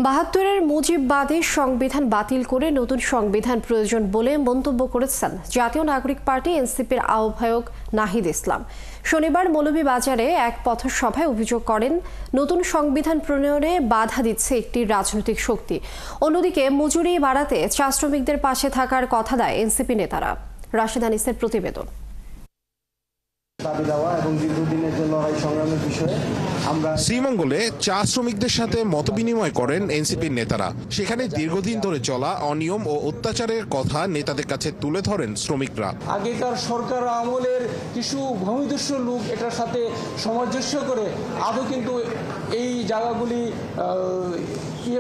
৭২-এর মুজিববাদী সংবিধান বাতিল করে নতুন সংবিধান প্রয়োজন বলে মন্তব্য করেছেন জাতীয় নাগরিক পার্টি এনসিপির আহ্বায়ক নাহিদ ইসলাম। শনিবার মৌলভীবাজারে এক পথসভায় অভিযোগ করেন, নতুন সংবিধান প্রণয়নে বাধা দিচ্ছে একটি রাজনৈতিক শক্তি। অন্যদিকে মজুরি বাড়াতে চা শ্রমিকদের পাশে থাকার কথা দেয় এনসিপি নেতারা। রাশেদ আনিসের প্রতিবেদন। দাবি দেওয়া এবং দীর্ঘদিনের যে লড়াই সংগ্রামের বিষয়ে শ্রীমঙ্গলে চা শ্রমিকদের সাথে মতবিনিময় করেন এনসিপির নেতারা। সেখানে দীর্ঘদিন ধরে চলা অনিয়ম ও অত্যাচারের কথা নেতাদের কাছে তুলে ধরেন শ্রমিকরা। আগেকার সরকার আমলের কিছু ভূমিদস্যু লোক এটার সাথে সামঞ্জস্য করে আদৌ কিন্তু এই জায়গাগুলি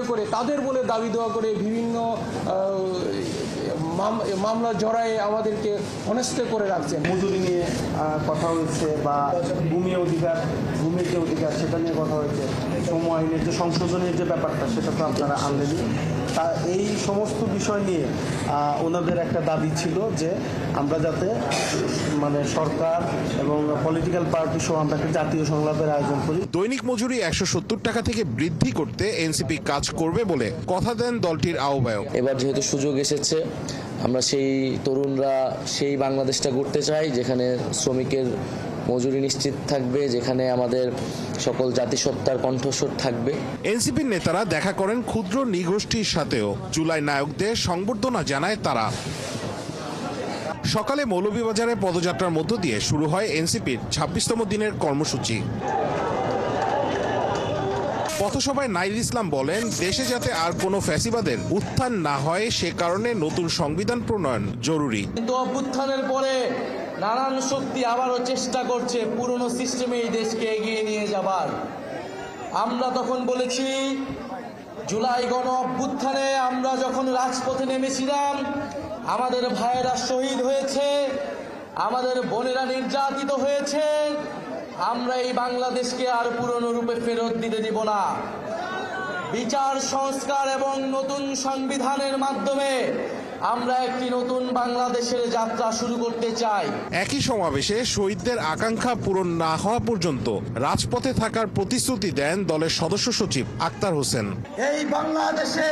করে তাদের বলে দাবি দেওয়া করে বিভিন্ন মামলা জড়ায় আমাদেরকে অনেস্ট করে রাখছেন। মজুরি নিয়ে কথা হয়েছে বা ভূমির যে অধিকার সেটা নিয়ে কথা হয়েছে। শ্রম আইনের যে সংশোধনের যে ব্যাপারটা সেটা তো আপনারা আনলেনই। তা এই সমস্ত বিষয় নিয়ে ওনাদের একটা দাবি ছিল যে আমরা যাতে সরকার এবং পলিটিক্যাল পার্টি সহ আমরা একটা জাতীয় সংলাপের আয়োজন করি। দৈনিক মজুরি ১৭০ টাকা থেকে বৃদ্ধি করতে এনসিপি কাজ করবে বলে কথা দেন দলটির আহ্বায়ক। এবার যেহেতু সুযোগ এসেছে, আমরা সেই তরুণরা সেই বাংলাদেশটা গড়তে চাই যেখানে শ্রমিকের মজুরি নিশ্চিত থাকবে, যেখানে আমাদের সকল জাতিসত্তার কণ্ঠস্বর থাকবে। এনসিপির নেতারা দেখা করেন ক্ষুদ্র নৃগোষ্ঠীর সাথেও। জুলাই নায়কদের সংবর্ধনা জানায় তারা। সকালে মৌলভীবাজারে পদযাত্রার মধ্য দিয়ে শুরু হয় এনসিপির ২৬তম দিনের কর্মসূচি। পথসভায় নাহিদ ইসলাম বলেন, দেশে যাতে আর কোনো ফ্যাসিবাদের উত্থান না হয় সে কারণে নতুন সংবিধান প্রণয়ন জরুরি। কিন্তু অভ্যুত্থানের পরে নানান শক্তি আবারও চেষ্টা করছে পুরনো সিস্টেমে এই দেশকে এগিয়ে নিয়ে যাবার। আমরা তখন বলেছি, জুলাই গণ অভ্যুত্থানে আমরা যখন রাজপথে নেমেছিলাম, আমাদের ভাইয়েরা শহীদ হয়েছে, আমাদের বোনেরা নির্যাতিত হয়েছে। আমরা এই বাংলাদেশকে আর পুরনো রূপে ফেরত দিতে দিব না। বিচার সংস্কার এবং নতুন সংবিধানের মাধ্যমে আমরা একটি নতুন বাংলাদেশের যাত্রা শুরু করতে চাই। একই সমাবেশে শহীদদের আকাঙ্ক্ষা পূরণ না হওয়া পর্যন্ত রাজপথে থাকার প্রতিশ্রুতি দেন দলের সদস্য সচিব আক্তার হোসেন। এই বাংলাদেশে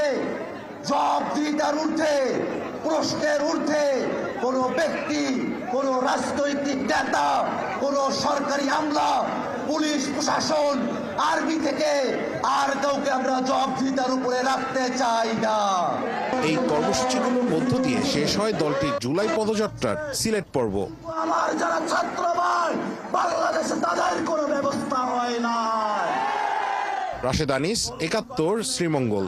জবাবদিহিতার ঊর্ধ্বে, প্রশ্নের ঊর্ধ্বে কোন ব্যক্তি, কোন রাজনৈতিক নেতা, কোন সরকারি আমলা, পুলিশ প্রশাসন, আর্মি থেকে আর কাউকে আমরা জবাবদিহিতার উপরে রাখতে চাই না। এই কর্মসূচিগুলোর মধ্য দিয়ে শেষ হয় দলটির জুলাই পদযাত্রার সিলেট পর্ব। আমার যারা ছাত্র ভাই বাংলাদেশে তাদের কোনো ব্যবস্থা হয় না। রাশেদ আনিস, ৭১, শ্রীমঙ্গল।